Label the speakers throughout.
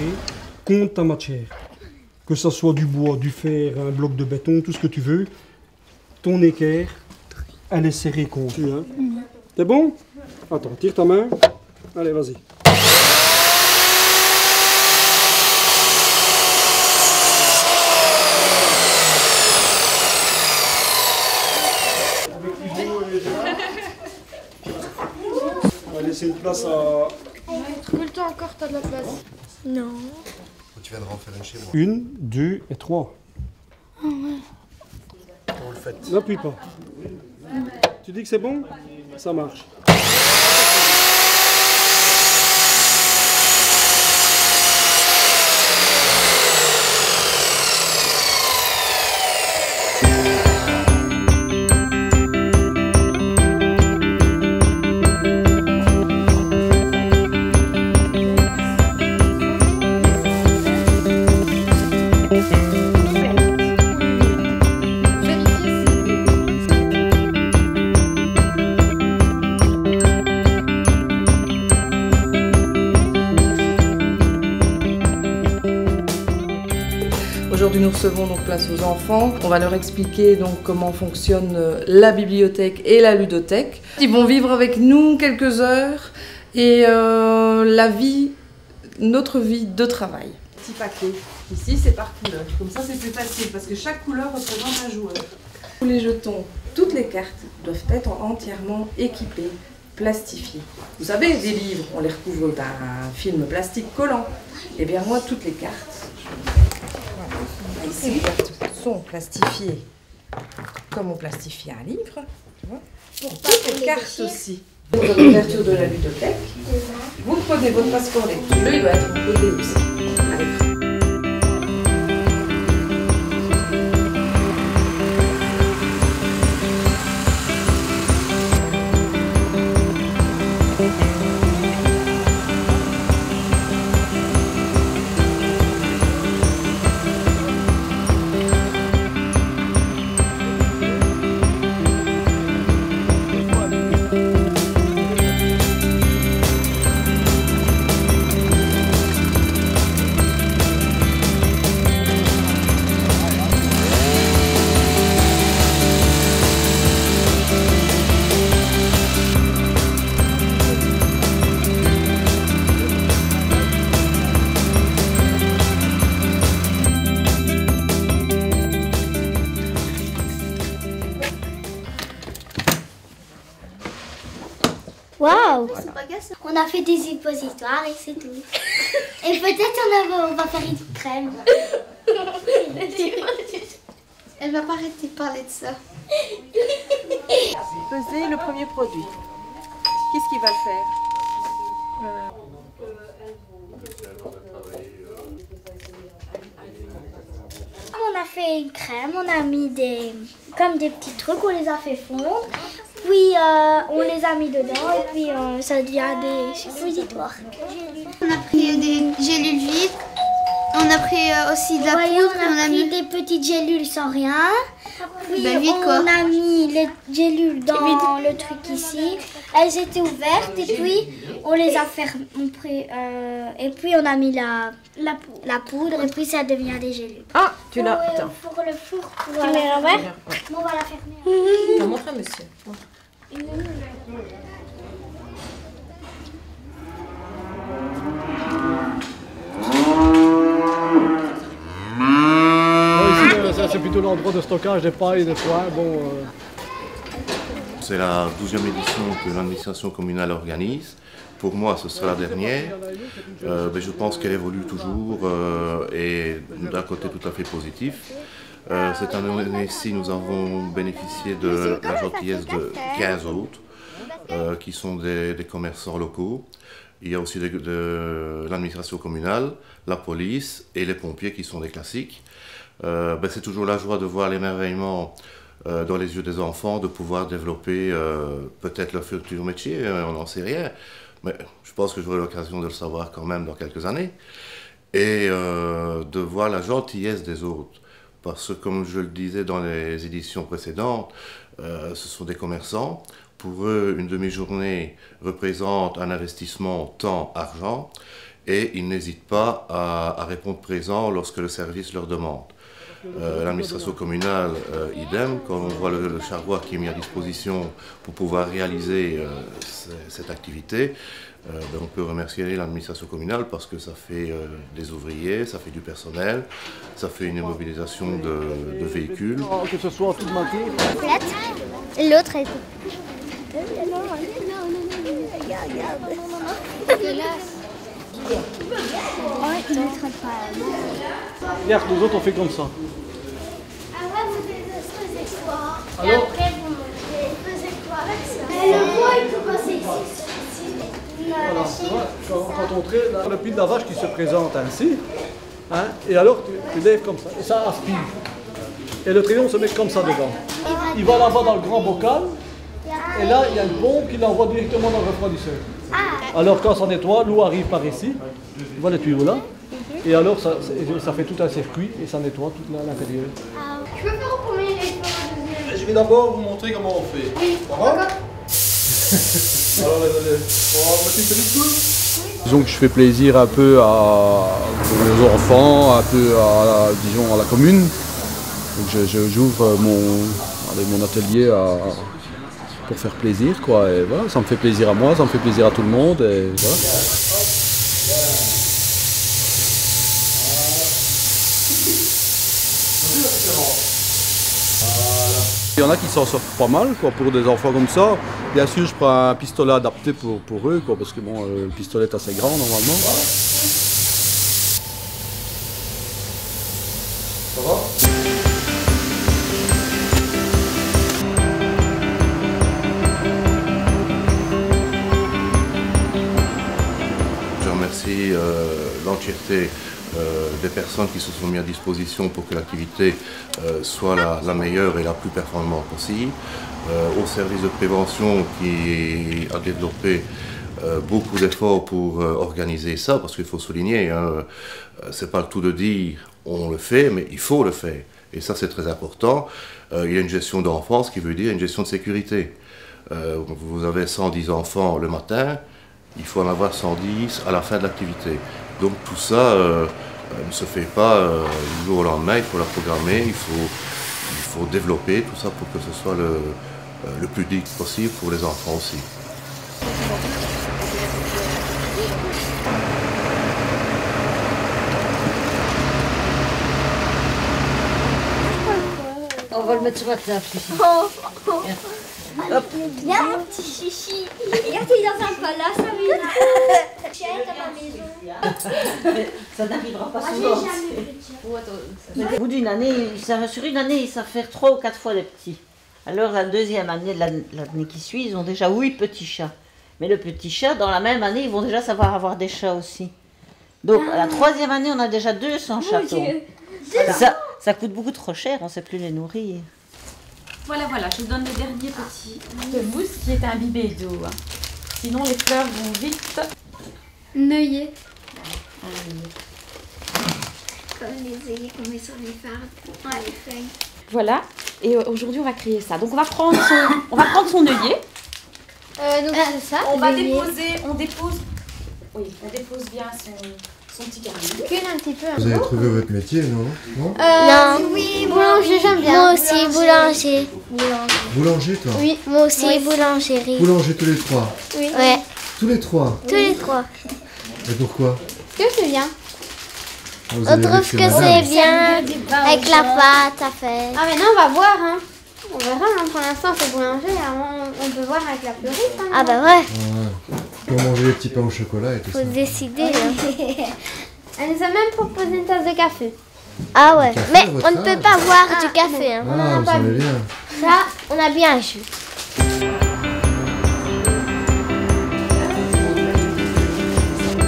Speaker 1: rentrer, compte ta matière. Que ce soit du bois, du fer, un bloc de béton, tout ce que tu veux. Ton équerre, elle est serrée contre. Hein. T'es bon? Attends, tire ta main. Allez, vas-y. On va laisser une place à...
Speaker 2: Tout le temps encore, t'as de la place. Non.
Speaker 3: Tu viendras en faire une chez moi.
Speaker 1: 1, 2 et 3.
Speaker 2: Ah ouais.
Speaker 3: Comment vous le faites?
Speaker 1: N'appuie pas. Tu dis que c'est bon? Ça marche.
Speaker 4: Aujourd'hui, nous recevons donc place aux enfants. On va leur expliquer donc comment fonctionne la bibliothèque et la ludothèque. Ils vont vivre avec nous quelques heures et notre vie de travail. Petit paquet. Ici, c'est par couleur. Comme ça, c'est plus facile parce que chaque couleur représente un joueur. Les jetons, toutes les cartes doivent être entièrement équipées, plastifiées. Vous savez, des livres, on les recouvre d'un film plastique collant. Et bien moi, toutes les cartes. Ici, les cartes sont plastifiées comme on plastifie un livre. Tu vois. Pour toutes les cartes aussi. Pour l'ouverture de la ludothèque, vous prenez votre passeport lecture, il doit être encodé aussi. Allez.
Speaker 2: Waouh!
Speaker 5: On a fait des suppositoires et c'est tout. Et peut-être on va faire une crème.
Speaker 2: Elle va pas arrêter de parler de ça.
Speaker 4: Peser le premier produit. Qu'est-ce qu'il va faire?
Speaker 5: On a fait une crème, on a mis des petits trucs, on les a fait fondre. Puis on les a mis dedans et puis ça devient des suppositoires.
Speaker 2: On a pris des gélules vides. On a pris aussi de la poudre.
Speaker 5: On a pris des petites gélules sans rien. Puis
Speaker 2: vide,
Speaker 5: on a mis les gélules dans le truc ici. Elles étaient ouvertes et puis on les a fermées. Et puis on a mis la poudre et puis ça devient des gélules.
Speaker 4: Ah, tu l'as. Attends.
Speaker 5: Pour le four,
Speaker 2: Tu mets l'envers?
Speaker 5: on va la fermer.
Speaker 4: T'as montré, monsieur.
Speaker 6: Ici, c'est plutôt l'endroit de stockage des pailles, des foins.
Speaker 3: C'est la 12e édition que l'administration communale organise. Pour moi, ce sera la dernière. Mais je pense qu'elle évolue toujours et d'un côté tout à fait positif. Cette année-ci, nous avons bénéficié de la gentillesse de 15 autres qui sont des commerçants locaux. Il y a aussi de l'administration communale, la police et les pompiers qui sont des classiques. C'est toujours la joie de voir l'émerveillement dans les yeux des enfants, de pouvoir développer peut-être leur futur métier, on n'en sait rien. Mais je pense que j'aurai l'occasion de le savoir quand même dans quelques années. Et de voir la gentillesse des autres. Parce que comme je le disais dans les éditions précédentes, ce sont des commerçants. Pour eux, une demi-journée représente un investissement temps, argent. et ils n'hésitent pas à répondre présent lorsque le service leur demande. L'administration communale, idem, quand on voit le charroi qui est mis à disposition pour pouvoir réaliser cette activité, on peut remercier l'administration communale parce que ça fait des ouvriers, ça fait du personnel, ça fait une immobilisation de véhicules.
Speaker 6: Que ce soit toute matière.
Speaker 5: L'autre est...
Speaker 6: Regarde, nous autres on fait comme ça.
Speaker 5: Et après, vous faisiez quoi avec ça? Le bois, il peut passer ici.
Speaker 6: Voilà, tu vois, quand on traite, là, le pied de la vache qui se présente ainsi, hein, et alors tu lèves comme ça, et ça aspire. Et le crayon se met comme ça dedans. Il va là-bas dans le grand bocal, et là il y a une pompe qui l'envoie directement dans le refroidisseur. Alors quand ça nettoie, l'eau arrive par ici, tu vois les tuyaux là, et alors ça fait tout un circuit et ça nettoie tout l'intérieur.
Speaker 2: Je peux faire au premier et
Speaker 7: Je vais d'abord vous montrer comment on fait.
Speaker 2: Oui,
Speaker 7: Ça va?
Speaker 2: d'accord.
Speaker 7: Alors, on va mettre une petite couche.
Speaker 8: Disons que je fais plaisir un peu aux enfants, un peu disons, à la commune. Donc j'ouvre mon atelier pour faire plaisir, quoi. Et voilà, ça me fait plaisir à moi, ça me fait plaisir à tout le monde. Et voilà. Il y en a qui s'en sortent pas mal, quoi, pour des enfants comme ça. Bien sûr, je prends un pistolet adapté pour eux, quoi, parce que bon, le pistolet est assez grand normalement.
Speaker 7: Ça va?
Speaker 3: Je remercie l'entièreté des personnes qui se sont mis à disposition pour que l'activité soit la meilleure et la plus performante possible. Au service de prévention qui a développé beaucoup d'efforts pour organiser ça, parce qu'il faut souligner, hein, c'est pas le tout de dire on le fait, mais il faut le faire. Et ça c'est très important. Il y a une gestion d'enfants, ce qui veut dire une gestion de sécurité. Vous avez 110 enfants le matin, il faut en avoir 110 à la fin de l'activité. Donc tout ça ne se fait pas du jour au lendemain, il faut la programmer, il faut développer tout ça pour que ce soit le plus digne possible pour les enfants aussi.
Speaker 9: On va le mettre sur la table.
Speaker 5: Viens mon petit chichi. Regarde, il est dans un palace avec chien à ma maison.
Speaker 9: Ça n'arrivera pas
Speaker 5: Moi,
Speaker 9: souvent.
Speaker 5: j'ai jamais fait.
Speaker 9: Au bout d'une année, sur une année, ils savent faire 3 ou 4 fois les petits. Alors la deuxième année, l'année qui suit, ils ont déjà 8 petits chats. Mais le petit chat, dans la même année, ils vont déjà savoir avoir des chats aussi. Donc à la troisième année, on a déjà 200 chatons. Ça coûte beaucoup trop cher, on ne sait plus les nourrir.
Speaker 4: Voilà, je vous donne le dernier petit de mousse qui est imbibé d'eau. Hein. Sinon les fleurs vont vite.
Speaker 2: Neuillet.
Speaker 5: Comme les œillets qu'on met sur les fardes. Ouais, les feuilles.
Speaker 4: Voilà, et aujourd'hui on va créer ça. Donc on va prendre son œillet.
Speaker 2: Donc c'est ça.
Speaker 4: On dépose bien son petit carnet.
Speaker 2: Recule un petit peu.
Speaker 7: Vous avez trouvé votre métier, non?
Speaker 5: Non.
Speaker 2: Oui, boulanger, j'aime bien.
Speaker 5: Moi aussi, boulanger.
Speaker 7: Boulanger, toi?
Speaker 5: Oui, moi aussi, boulangerie.
Speaker 7: Boulanger tous les trois?
Speaker 5: Ouais,
Speaker 7: Tous les trois?
Speaker 5: tous les trois.
Speaker 7: Et pourquoi?
Speaker 2: Que c'est bien.
Speaker 7: Vous
Speaker 5: On
Speaker 7: avez
Speaker 5: trouve
Speaker 7: vu
Speaker 5: que
Speaker 7: madame.
Speaker 5: c'est bien avec la pâte à faire.
Speaker 2: Ah mais non, on va voir. Hein. On verra. Hein. Pour l'instant, c'est boulanger. Hein. On peut voir avec la fleuriste. Hein.
Speaker 5: Ah bah ouais,
Speaker 7: Ouais. Pour manger les petits pains au chocolat et tout
Speaker 5: faut
Speaker 7: ça.
Speaker 5: décider. Hein.
Speaker 2: Elle nous a même proposé une tasse de café.
Speaker 5: Ah ouais,
Speaker 7: café,
Speaker 5: mais
Speaker 7: votre
Speaker 5: on ne peut
Speaker 7: âge.
Speaker 5: pas boire du café. Hein.
Speaker 7: Ah, vous savez bien.
Speaker 5: Ça, on a bien un jus.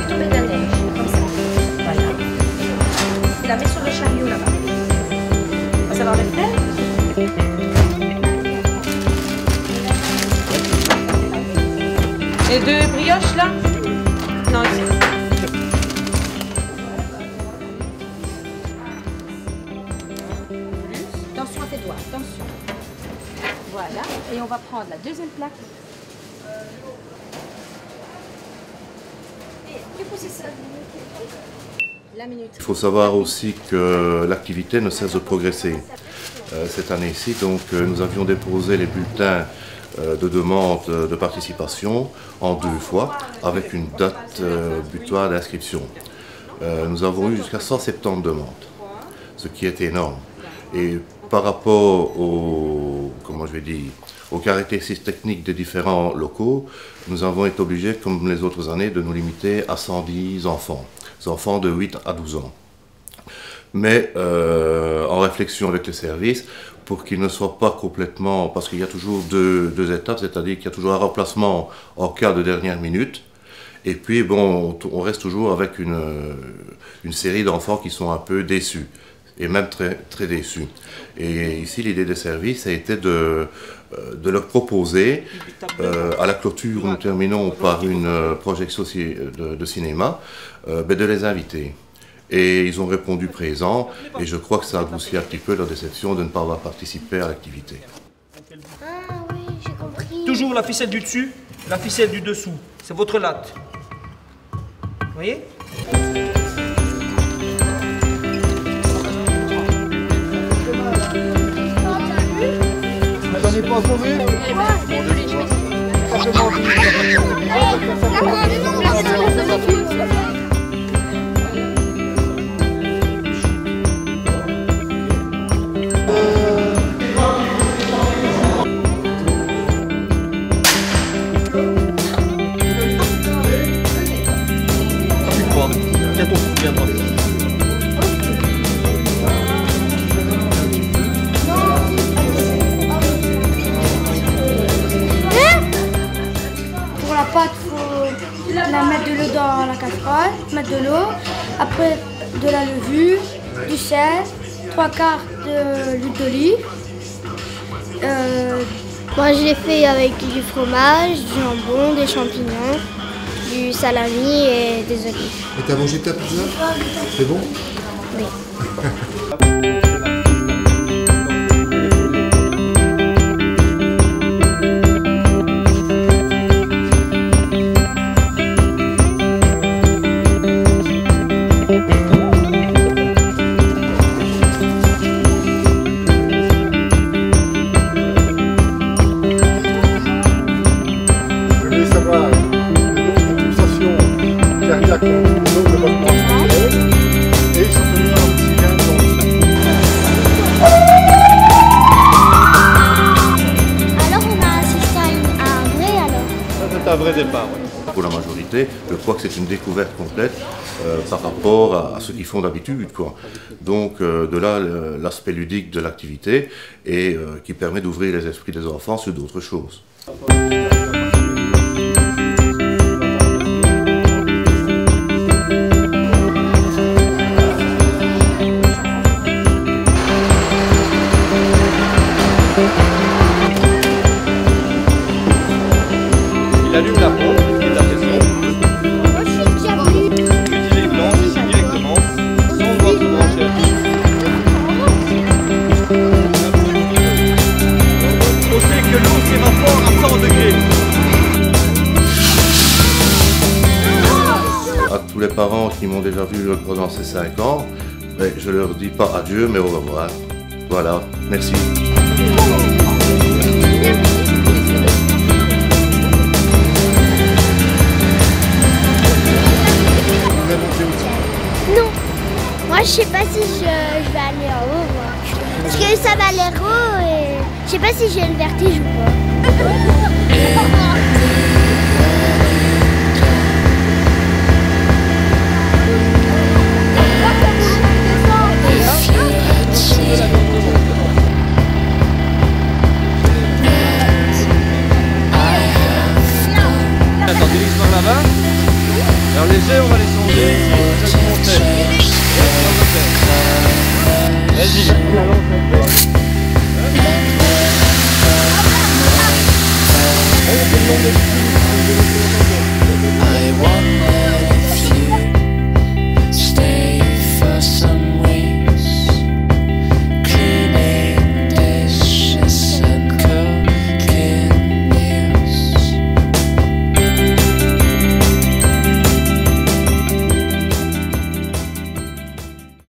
Speaker 4: Tomber de la neige, comme ça. Voilà. Tu la mets sur le chariot là-bas. On va savoir le faire. Et 2 brioches là? Non, ici. Attention à tes doigts, attention. Voilà, et on va prendre la deuxième plaque.
Speaker 3: Il faut savoir aussi que l'activité ne cesse de progresser. Cette année-ci, donc, nous avions déposé les bulletins de demande de participation en 2 fois, avec une date butoir d'inscription. Nous avons eu jusqu'à 170 demandes, ce qui est énorme. Et par rapport aux caractéristiques techniques des différents locaux, nous avons été obligés, comme les autres années, de nous limiter à 110 enfants, des enfants de 8 à 12 ans. Mais en réflexion avec les services, pour qu'ils ne soient pas complètement... Parce qu'il y a toujours deux étapes, c'est-à-dire qu'il y a toujours un remplacement en cas de dernière minute. Et puis, bon, on reste toujours avec une série d'enfants qui sont un peu déçus, et même très, très déçus. Et ici, l'idée des services a été de leur proposer, à la clôture, nous terminons par une projection de cinéma, de les inviter. Et ils ont répondu présent, et je crois que ça a adouci un petit peu leur déception de ne pas avoir participé à l'activité.
Speaker 5: Ah oui, j'ai compris.
Speaker 1: Toujours la ficelle du dessus, la ficelle du dessous. C'est votre latte. Vous voyez?
Speaker 6: J'en ai pas encore vu.
Speaker 5: Pour la pâte, il faut la mettre de l'eau dans la casserole, mettre de l'eau, après de la levure, du sel, 3/4 de l'huile d'olive.
Speaker 2: Moi, je l'ai fait avec du fromage, du jambon, des champignons, du salami et des olives.
Speaker 10: Et t'as mangé ta pizza? C'est bon?
Speaker 2: Oui.
Speaker 6: Un vrai départ. Ouais.
Speaker 3: Pour la majorité, je crois que c'est une découverte complète par rapport à ce qu'ils font d'habitude, quoi. Donc de là l'aspect ludique de l'activité et qui permet d'ouvrir les esprits des enfants sur d'autres choses.
Speaker 6: Il allume la pompe, il met la pression.
Speaker 2: Moi, je suis déjà venu.
Speaker 6: Il lance ici directement, sans devoir se brancher. On sait que l'eau s'évapore à 100 degrés.
Speaker 3: À tous les parents qui m'ont déjà vu pendant ces 5 ans, je leur dis pas adieu, mais au revoir. Voilà, merci.
Speaker 2: Non. Moi, je sais pas si je vais aller en haut. Moi. Parce que ça va l'air haut et je sais pas si j'ai le vertige ou pas.
Speaker 6: Attendez, ils sont là-bas. Alors léger, on va les sonder. Ça se monter. Vas-y. On fait le long des